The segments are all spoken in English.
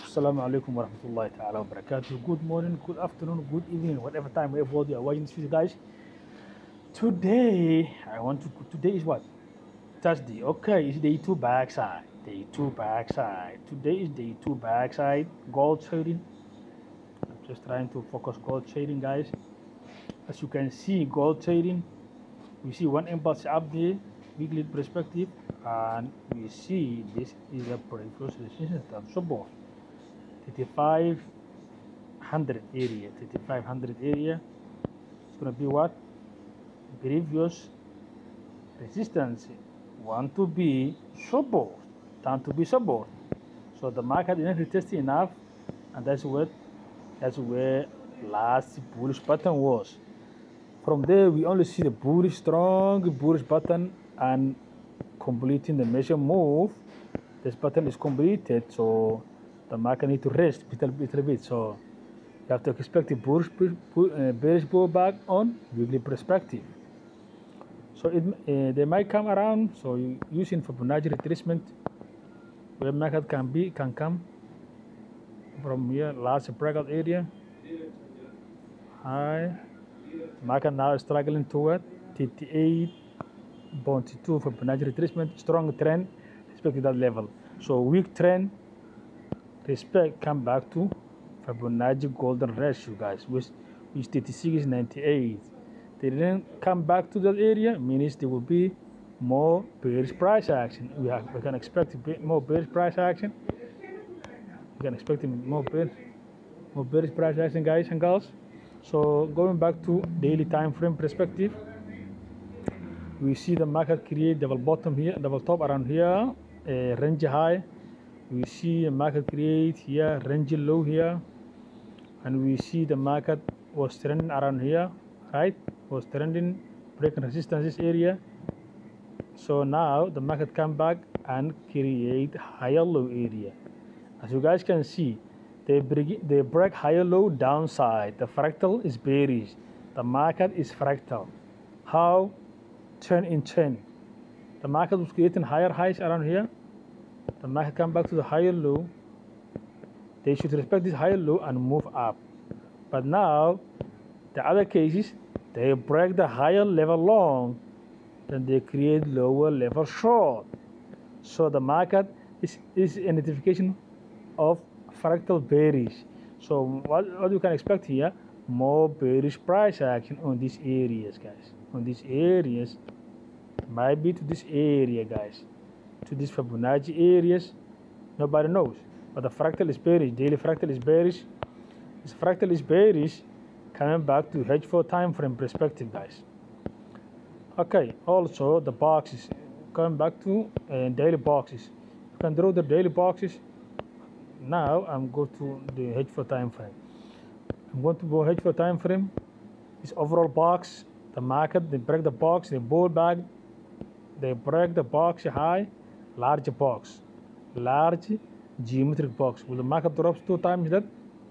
Assalamu alaikum wa rahmatullahi ta'ala wa barakatuh. Good morning, good afternoon, good evening, whatever time, wherever you are watching this video, guys. Today, today is what? Thursday. Okay, it's day 2 backside. Day 2 backside. Today is day 2 backside. Gold trading. I'm just trying to focus gold trading, guys. As you can see, gold trading, we see one impulse up there, weekly perspective, and we see this is a previous resistance and support. 3500 area, 3500 area. It's gonna be what? Previous resistance. Want to be support, time to be support. So the market didn't retest enough, and that's where last bullish pattern was. From there, we only see the bullish, strong bullish pattern and completing the measure move. This pattern is completed, so the market need to rest a little bit. So you have to expect a bearish pullback on weekly perspective. So they might come around. So using Fibonacci retracement, where market can come from here, last breakout area. High. Market now is struggling toward 38.2 Fibonacci retracement. Strong trend, respect that level. So weak trend, respect come back to Fibonacci golden ratio, guys, which 36.98. They didn't come back to that area, means there will be more bearish price action. We can expect more bearish price action. We can expect more bearish price action, guys and girls. So going back to daily time frame perspective, we see the market create double bottom here, double top around here, a range high. We see the market create here, range low here, and we see the market was trending around here, right? Was trending, breaking resistance area. So now the market come back and create higher low area. As you guys can see, they break higher low downside. The fractal is bearish. The market is fractal. How? Turn in turn. The market was creating higher highs around here. The market come back to the higher low. They should respect this higher low and move up. But now, the other cases, they break the higher level long, then they create lower level short. So the market is a notification of fractal bearish. So what you can expect here, more bearish price action on these areas, guys. On these areas, might be to this area, guys. To these Fibonacci areas, nobody knows. But the fractal is bearish, daily fractal is bearish. This fractal is bearish, coming back to H4 time frame perspective, guys. Okay, also the boxes, coming back to daily boxes. You can draw the daily boxes. Now I'm going to the H4 time frame. I'm going to go H4 time frame. This overall box, the market, they break the box, they pull back, they break the box high, large box, large geometric box. Will the market drops 2 times that?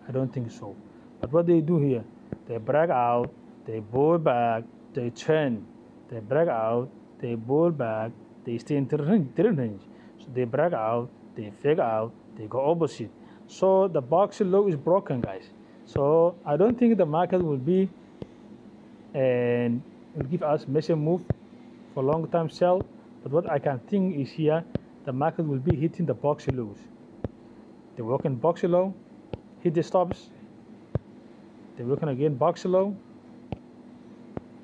I don't think so. But what they do here, they break out, they pull back, they turn, they break out, they pull back, they stay in the range. So they break out, they fake out, they go opposite. So the box low is broken, guys. So I don't think the market will be and will give us measure move for long term sell. But what I can think is here, the market will be hitting the box lows. They work in box low, hit the stops. They working again box low.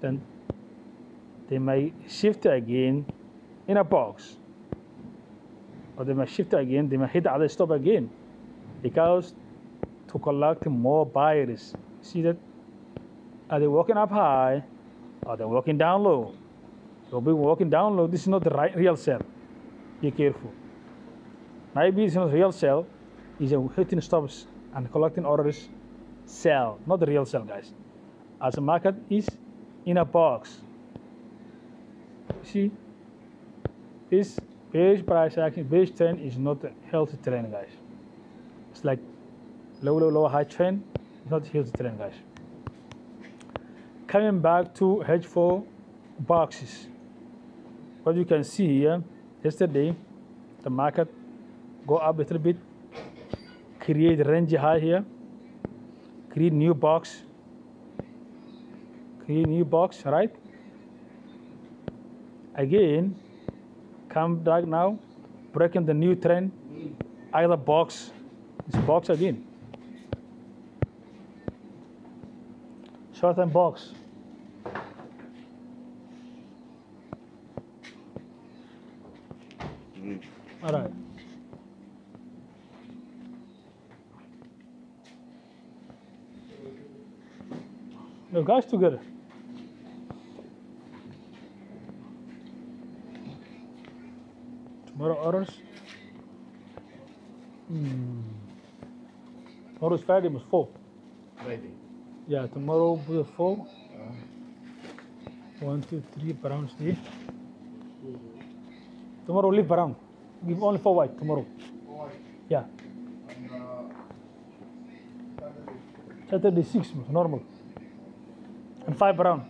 Then they may shift again in a box. Or they might shift again, they might hit the other stop again, because to collect more buyers. See that? Are they walking up high? Are they walking down low? They'll be walking down low. This is not the real sell. Be careful. Maybe it's not real sell. It's a hitting stops and collecting orders. Sell, not the real sell, guys. As a market is in a box. See, this bearish price action, bearish trend is not a healthy trend, guys. It's like low, high trend. It's not a healthy trend, guys. Coming back to H4 boxes, what you can see here, yesterday, the market go up a little bit, create range high here, create new box, right? Again, come back now, breaking the new trend, either box, this box again, short-term box. All right. No, guys, together. Tomorrow orders. Tomorrow is Friday, was 4. Friday. Yeah, tomorrow will 4. 1, 2, 3 browns there. Tomorrow leave brown. Give only 4 white tomorrow. Yeah. Saturday 6 normal. And 5 brown.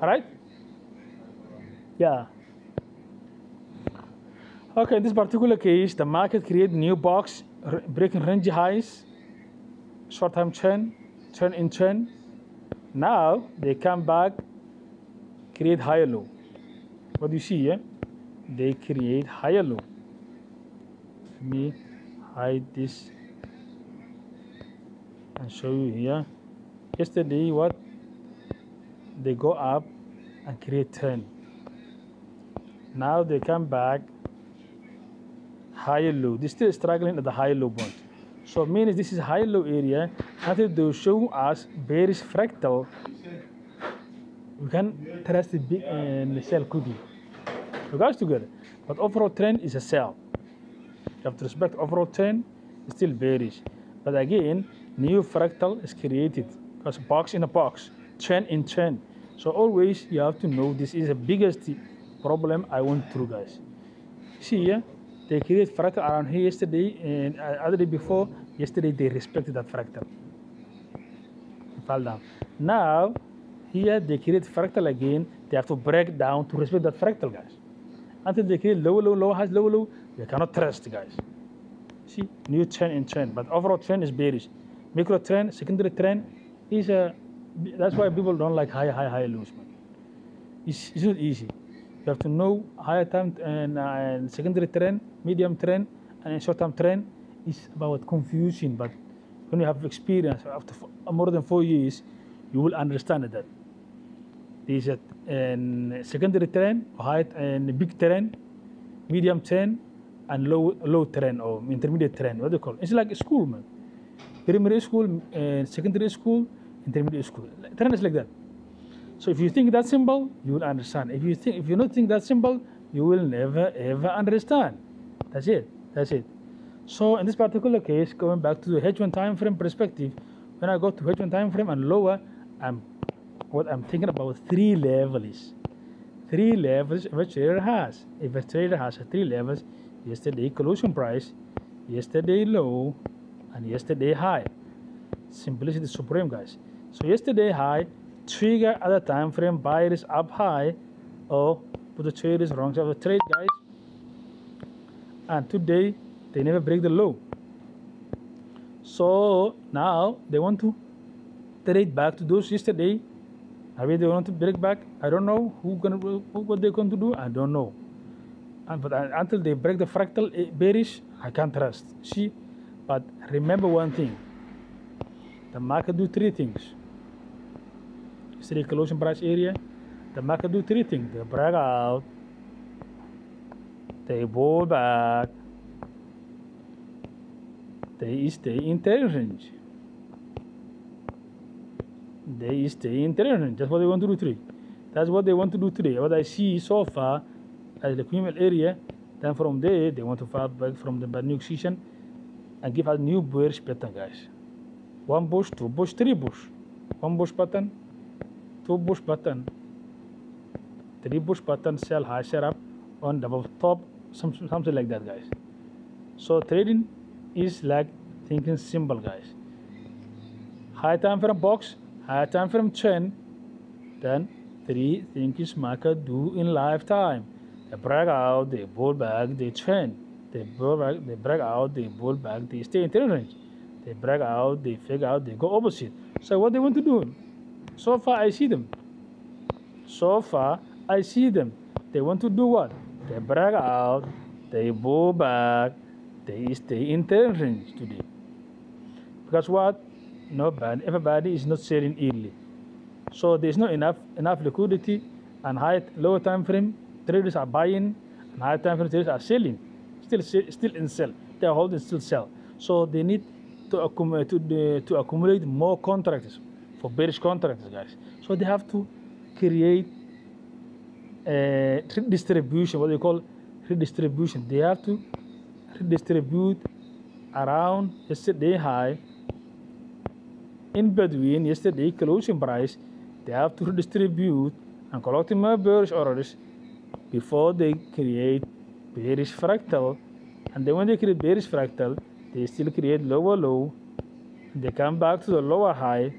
Alright? Yeah. Okay, in this particular case, the market create new box, breaking range highs, short-term trend in trend. Now they come back, create higher low. What do you see here? They create higher low. Let me hide this and show you here. Yesterday, what? They go up and create trend. Now they come back, higher low. They're still struggling at the higher low point. So means this is high low area. Until they show us bearish fractal, we can trust the big and sell quickly. So guys together. But overall trend is a sell. You have to respect overall trend, it's still bearish. But again, new fractal is created. Because box in a box, trend in trend. So always you have to know this is the biggest problem I went through, guys. See here, they create fractal around here yesterday and other day before. Yesterday they respected that fractal. Fall down. Now here they create fractal again. They have to break down to respect that fractal, guys. Until they create low, low, low, highs, low, low, they cannot trust, guys. See, new trend in trend, but overall trend is bearish. Micro trend, secondary trend is a. That's why people don't like high lows, man. It's not easy. You have to know higher time and secondary trend, medium trend, and short-term trend is about confusion. But when you have experience after more than 4 years, you will understand that. There is a secondary trend, high and big trend, medium trend, and low trend or intermediate trend. What do you call it? It's like a school, man. Primary school, secondary school, intermediate school. Trend is like that. So if you think that's simple, you will understand. If you don't think that's simple, you will never ever understand. That's it. So in this particular case, going back to the H1 time frame perspective, when I go to H1 time frame and lower, what I'm thinking about 3 levels. 3 levels if a trader has. If a trader has 3 levels, yesterday closing price, yesterday low, and yesterday high. Simplicity supreme, guys. So yesterday high, trigger at the time frame, buyer is up high, or put the trade is wrong side of the trade, guys. And today they never break the low. So now they want to trade back to those yesterday. Maybe they want to break back. I don't know what they're going to do. I don't know. But until they break the fractal bearish, I can't trust. See, but remember one thing: the market do 3 things. Yesterday closing price area, the market do 3 things. They break out, they pull back, they stay in trade range. They stay in trade range. That's what they want to do today. That's what they want to do today. What I see so far as the criminal area, then from there they want to fall back from the new season and give us new bearish pattern, guys. 1 bush, 2 bush, 3 bush. 1 bush pattern, 2 bush pattern, 3 bush pattern, sell high, sell up on the top, something like that, guys. So trading is like thinking simple, guys. High time frame box, high time frame trend, then 3 things market do in lifetime. They break out, they pull back, they trend, they pull back, they break out, they pull back, they stay in trend range. They break out, they fake out, they go opposite. So what they want to do? So far I see them. So far I see them. They want to do what? They break out, they pull back, they stay in trend range today. Because what? Nobody, everybody is not selling early. So there's not enough liquidity and lower time frame traders are buying and high time frame traders are selling. Still in sell. They are holding still sell. So they need to accumulate more contracts for bearish contracts, guys. So they have to create a redistribution, what they call redistribution. They have to redistribute around yesterday high in between yesterday closing price. They have to redistribute and collect more bearish orders before they create bearish fractal. And then when they create bearish fractal, they still create lower low. They come back to the lower high,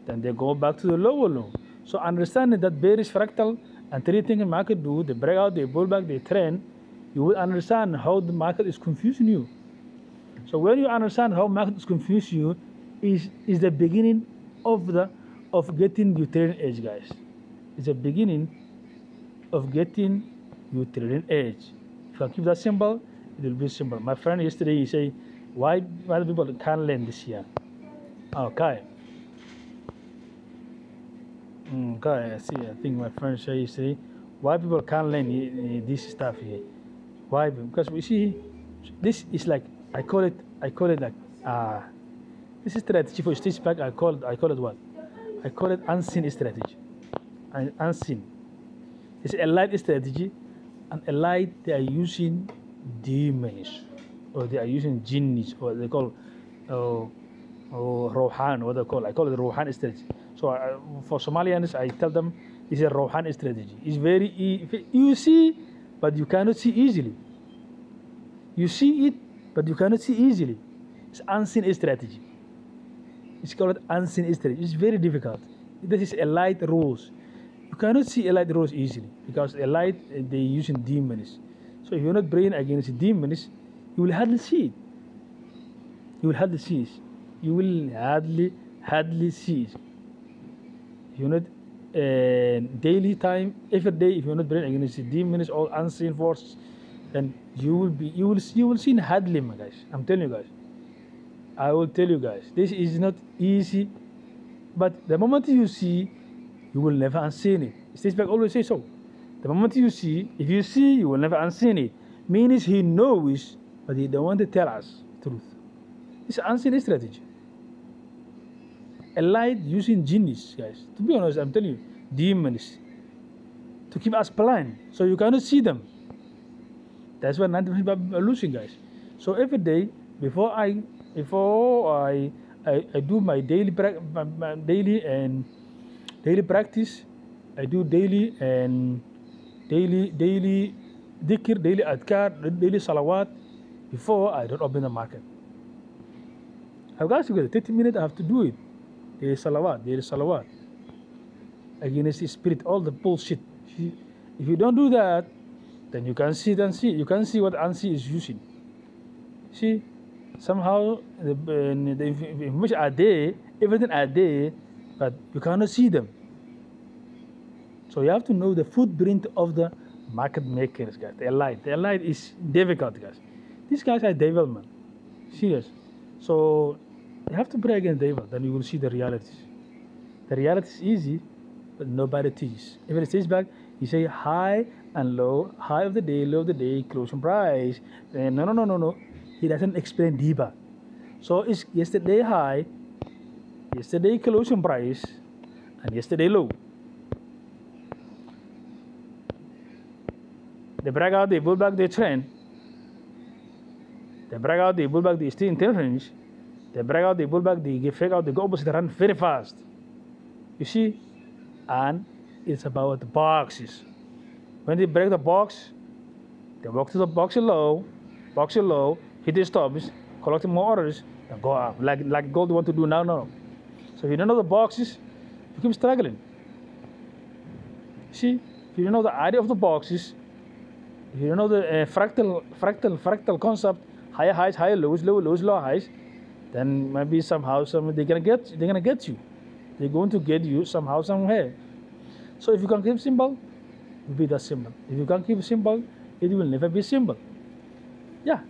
then they go back to the lower low. So understanding that bearish fractal and treating the market do, they break out, they pull back, they trend, you will understand how the market is confusing you. So when you understand how market is confusing you, is the beginning of getting your trading edge, guys. It's the beginning of getting your trading edge. If I keep that simple, it will be simple. My friend yesterday, he said, why do people can't learn this year? Okay. Okay, I see. I think my friend said yesterday, why people can't learn this stuff here? Why? Because we see, this is like, I call it like, this is strategy for stage back. I call it what? I call it unseen strategy. Unseen. It's a light strategy, and a light they are using demons, or they are using jinnis, or they call Rohan, what they call. I call it Rohan strategy. So for Somalians, I tell them it's a Rohan strategy. It's very you see, but you cannot see easily. You see it, but you cannot see easily. It's unseen strategy. It's called unseen strategy. It's very difficult. This is a light rules. You cannot see a light rules easily because a light they using demons. So if you're not praying against demons, you will hardly see it. You will hardly see it. You will hardly see it. If you're not daily time, every day, if you're not praying against demons or unseen forces, then you will see hardly, my guys. I'm telling you guys. I will tell you guys, this is not easy, but the moment you see, you will never unseen it. Stage back always say so. The moment you see, if you see, you will never unseen it. Means he knows, but he don't want to tell us the truth. It's unseen strategy. A light using genius, guys. To be honest, I'm telling you, demons, to keep us blind, so you cannot see them. That's why 90% are losing, guys. So every day, before I do my daily practice, I do daily dhikr, daily adkar, daily salawat before I don't open the market. I've got to get 30 minutes. I have to do it. Daily salawat against the spirit, all the bullshit. If you don't do that, then you can see You can see what unsee is using. See. Somehow the information are there, everything are there, but you cannot see them. So you have to know the footprint of the market makers, guys. The light is difficult, guys. These guys are devil, man. Serious. So you have to pray against devil, then you will see the realities. The reality is easy, but nobody teaches. If it stays back, you say high and low, high of the day, low of the day, closing price. No. He doesn't explain deeper. So it's yesterday high, yesterday closing price, and yesterday low. They break out, they pull back, they trend. They break out, they pull back, they stay in tail range. They break out, they pull back, they get fake out, they go opposite, run very fast. You see? And it's about the boxes. When they break the box, they walk to the box low, hit the stops, collecting more orders, and go up. Like gold want to do now. So if you don't know the boxes, you keep struggling. See, if you don't know the idea of the boxes, you know the fractal concept, higher highs, higher lows, lower highs, then maybe somehow they're gonna get you. They're going to get you somehow, somewhere. So if you can keep simple, it will be that simple. If you can't keep simple, it will never be simple. Yeah.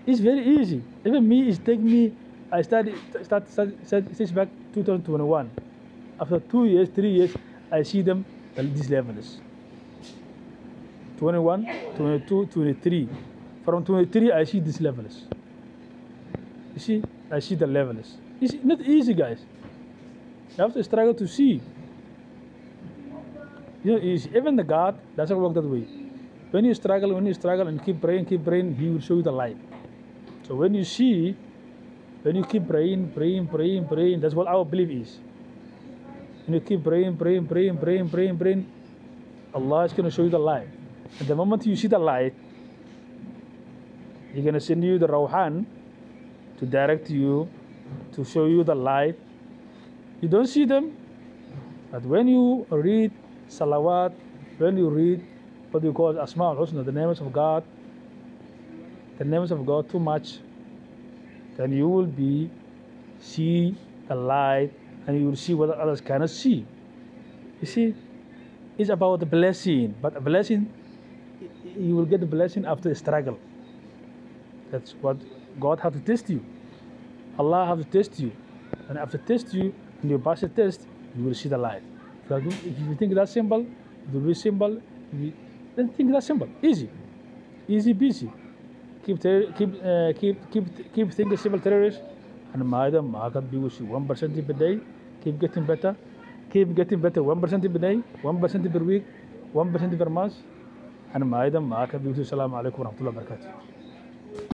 It's very easy. Even me, it take me. I started back 2021. After 2 years, 3 years, I see them at these levels. 21, 22, 23. From 23, I see these levels. You see, I see the levels. It's not easy, guys. You have to struggle to see. You know, easy. Even the God doesn't work that way. When you struggle and keep praying, He will show you the light. So when you see, when you keep praying, that's what our belief is. When you keep praying, Allah is going to show you the light. And the moment you see the light, He's going to send you the Rawhan to direct you, to show you the light. You don't see them, but when you read Salawat, when you read what we call Asma al-Husna, the names of God, too much, then you will see the light, and you will see what others cannot see. You see, it's about the blessing, but a blessing, you will get the blessing after a struggle. That's what God has to test you. Allah has to test you, and after test you, and you pass the test, you will see the light. If you think that's simple, it will be simple. Then think that's simple, easy peasy. Keep thinking simple terrorists, and madam market be with you 1% per day. Keep getting better 1% per day, 1% per week, 1% per month, and madam market be with you. Assalamu alaikum wa rahmatullahi wa barakatuh.